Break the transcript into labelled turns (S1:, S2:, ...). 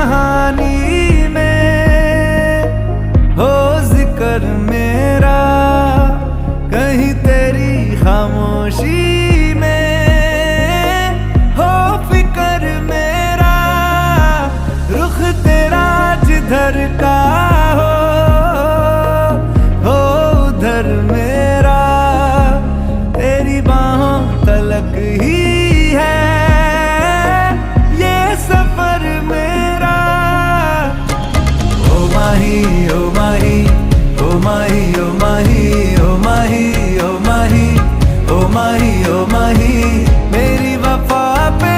S1: कहानी में हो जिक्र मेरा, कहीं तेरी खामोशी में हो फिक्र मेरा। रुख तेरा जिधर का हो उधर मेरा, तेरी बाहों तलक ही है ये सफर मेरा। ओ माही ओ माही ओ माही ओ माही ओ माही ओ माही ओ माही ओ माही मेरी वफा पे।